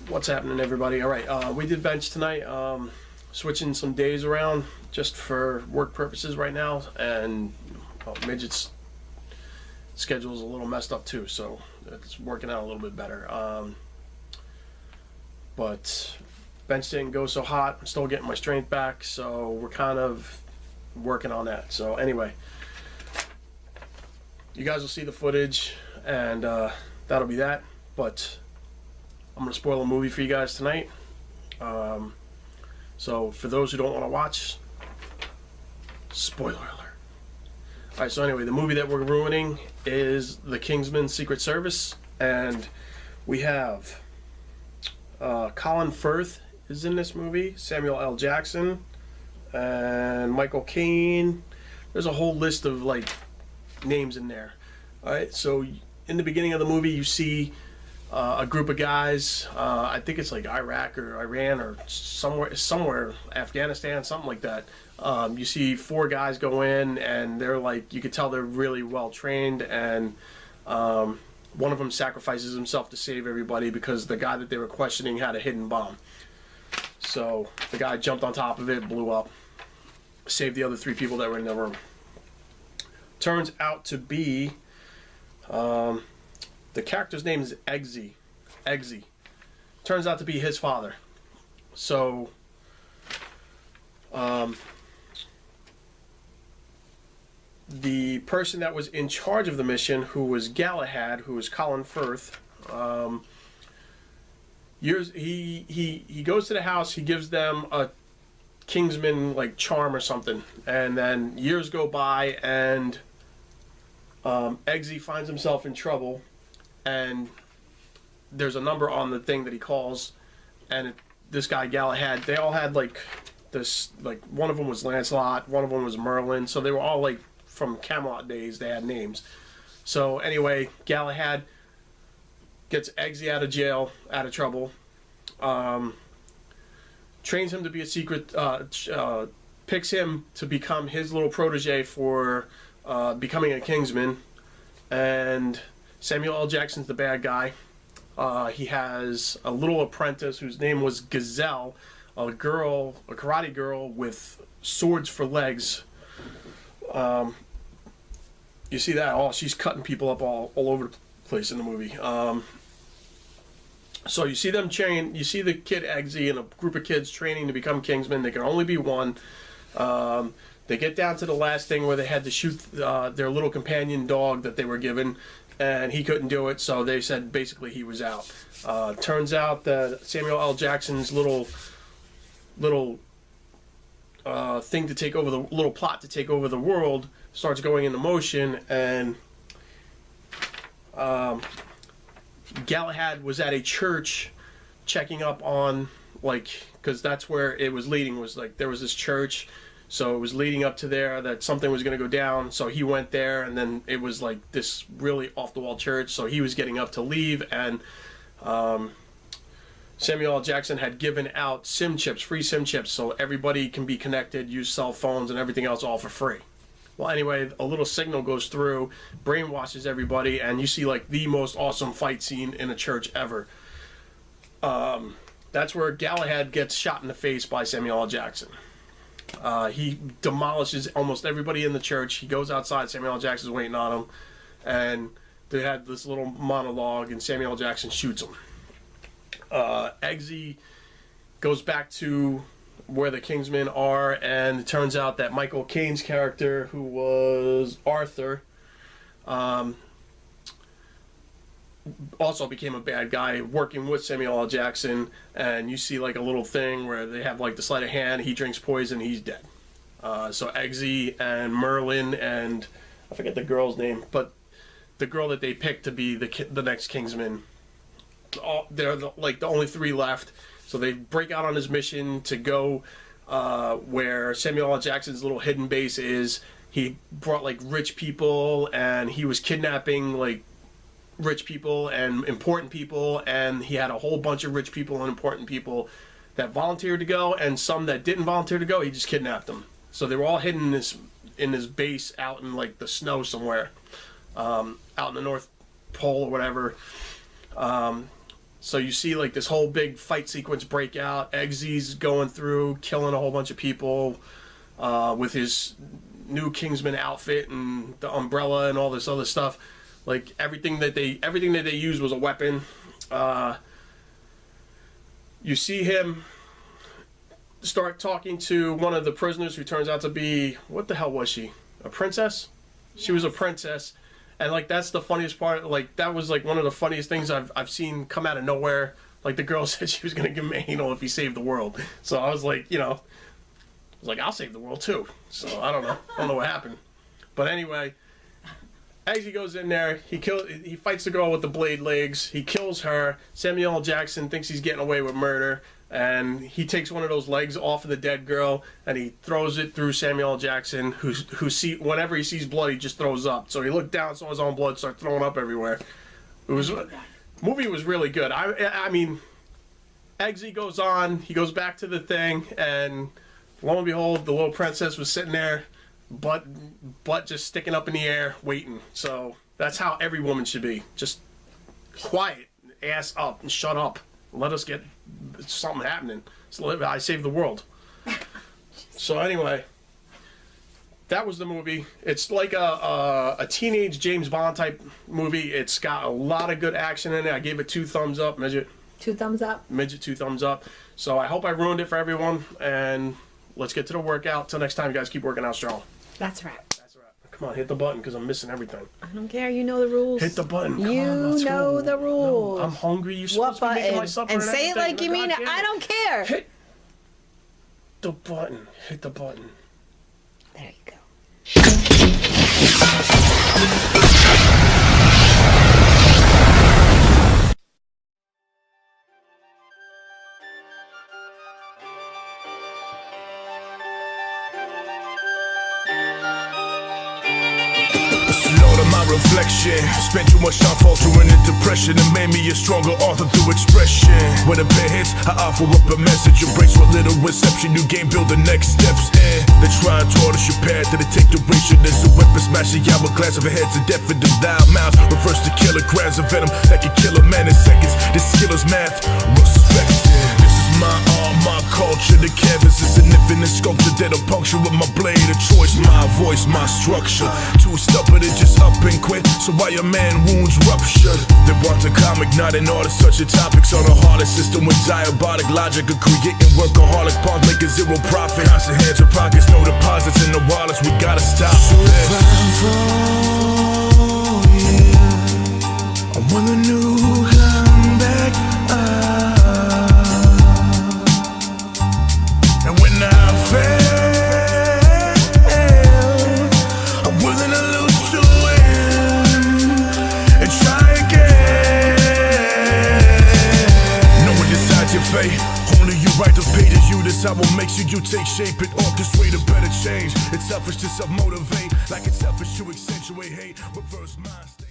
What's happening, everybody? All right, we did bench tonight, switching some days around just for work purposes right now, and Midget's schedule is a little messed up too, so it's working out a little bit better. But bench didn't go so hot. I'm still getting my strength back, so we're kind of working on that. So anyway, you guys will see the footage, and that'll be that. But I'm going to spoil a movie for you guys tonight. So for those who don't want to watch, spoiler alert. Alright, so anyway, the movie that we're ruining is The Kingsman Secret Service. And we have Colin Firth is in this movie, Samuel L. Jackson, and Michael Caine. There's a whole list of like names in there. Alright, so in the beginning of the movie you see a group of guys, I think it's like Iraq or Iran or somewhere, Afghanistan, something like that. You see 4 guys go in, and they're like, you could tell they're really well trained, and one of them sacrifices himself to save everybody because the guy that they were questioning had a hidden bomb. So the guy jumped on top of it, blew up, saved the other 3 people that were in the room. Turns out to be the character's name is Eggsy. Eggsy. Turns out to be his father. So, the person that was in charge of the mission, who was Galahad, who was Colin Firth, he goes to the house, he gives them a Kingsman like charm or something, and then years go by, and Eggsy finds himself in trouble. And there's a number on the thing that he calls, and this guy Galahad, they all had like this, like one of them was Lancelot, one of them was Merlin, so they were all like from Camelot days, they had names. So anyway, Galahad gets Eggsy out of jail, out of trouble, trains him to be a secret, picks him to become his little protege for becoming a Kingsman, and Samuel L. Jackson's the bad guy. He has a little apprentice whose name was Gazelle, a karate girl with swords for legs. You see that? Oh, she's cutting people up all over the place in the movie. So you see them train. You see the kid Eggsy and a group of kids training to become Kingsmen. There can only be one. They get down to the last thing where they had to shoot their little companion dog that they were given, and he couldn't do it, so they said basically he was out. Turns out that Samuel L. Jackson's little thing to take over the little plot to take over the world starts going into motion, and Galahad was at a church checking up on, like, because that's where it was leading, was like there was this church. So it was leading up to there that something was going to go down. So he went there, and then it was like this really off-the-wall church. So he was getting up to leave, and Samuel L. Jackson had given out SIM chips, free SIM chips, so everybody can be connected, use cell phones and everything else all for free. Well, anyway, a little signal goes through, brainwashes everybody, and you see like the most awesome fight scene in a church ever. That's where Galahad gets shot in the face by Samuel L. Jackson. He demolishes almost everybody in the church. He goes outside, Samuel L. Jackson's waiting on him, and they had this little monologue, and Samuel L. Jackson shoots him. Eggsy goes back to where the Kingsmen are, and it turns out that Michael Caine's character, who was Arthur, also became a bad guy working with Samuel L. Jackson, and you see like a little thing where they have like the sleight of hand, he drinks poison, he's dead. So Eggsy and Merlin, and I forget the girl's name, but the girl that they picked to be the next Kingsman, they're like the only 3 left. So they break out on his mission to go where Samuel L. Jackson's little hidden base is. He brought like rich people, and he was kidnapping like rich people and important people, and he had a whole bunch of rich people and important people that volunteered to go, and some that didn't volunteer to go. He just kidnapped them. So they were all hidden in this base out in like the snow somewhere, out in the North Pole or whatever. So you see like this whole big fight sequence break out. Eggsy's going through, killing a whole bunch of people with his new Kingsman outfit and the umbrella and all this other stuff. Like everything that they used was a weapon. You see him start talking to one of the prisoners who turns out to be, what the hell was she? A princess? Yes. She was a princess. And like that's the funniest part. Like that was like one of the funniest things I've seen come out of nowhere. Like the girl said she was gonna give him anal if he saved the world. So I was like, you know, I was like, I'll save the world too. So I don't know what happened. But anyway, Eggsy goes in there. He fights the girl with the blade legs. He kills her. Samuel L. Jackson thinks he's getting away with murder, and he takes one of those legs off of the dead girl and he throws it through Samuel L. Jackson, whenever he sees blood, he just throws up. So he looked down, saw his own blood, start throwing up everywhere. Movie was really good. I mean, Eggsy goes on. He goes back to the thing, and lo and behold, the little princess was sitting there, butt just sticking up in the air, waiting. So that's how every woman should be. Just quiet, ass up, and shut up. Let us get something happening. So I saved the world. So anyway, that was the movie. It's like a teenage James Bond type movie. It's got a lot of good action in it. I gave it 2 thumbs up. Midget. 2 thumbs up. Midget 2 thumbs up. So I hope I ruined it for everyone. And let's get to the workout. Till next time, you guys keep working out strong. That's right. Come on, hit the button because I'm missing everything. I don't care. You know the rules. Hit the button. You know the rules. No, I'm hungry. You're supposed to be making my supper and say it like you mean it. I don't care. Hit the button. Hit the button. There you go. Reflection. Spent too much time faltering in depression and made me a stronger author through expression. When a pen hits, I offer up a message. Embrace what little reception you gain, build the next steps in. They try and tortoise your path, then they take duration. There's a weapon smashing hourglass of heads of death in the loud mouth. Refers to kilograms of venom that can kill a man in seconds. This skill is math, respect it. This is my art, my culture. The canvas is an infinite sculpture that'll puncture with my blade. A choice, my voice, my structure. Too stubborn to just up and quit. So why your man wounds ruptured? They want a comic, not an artist. Such a topic's on a harder system with diabolic logic of creating workaholic pawns, making zero profit. Constant hands or pockets, no deposits in the wallets. We gotta stop this. I'm willing to come back up. And when I fail, I'm willing to lose to win and try again. No one decides your fate. Only you write the pages. You decide what makes you take shape and orchestrate a better change. It's selfish to self-motivate, like it's selfish to accentuate hate. Reverse mind state.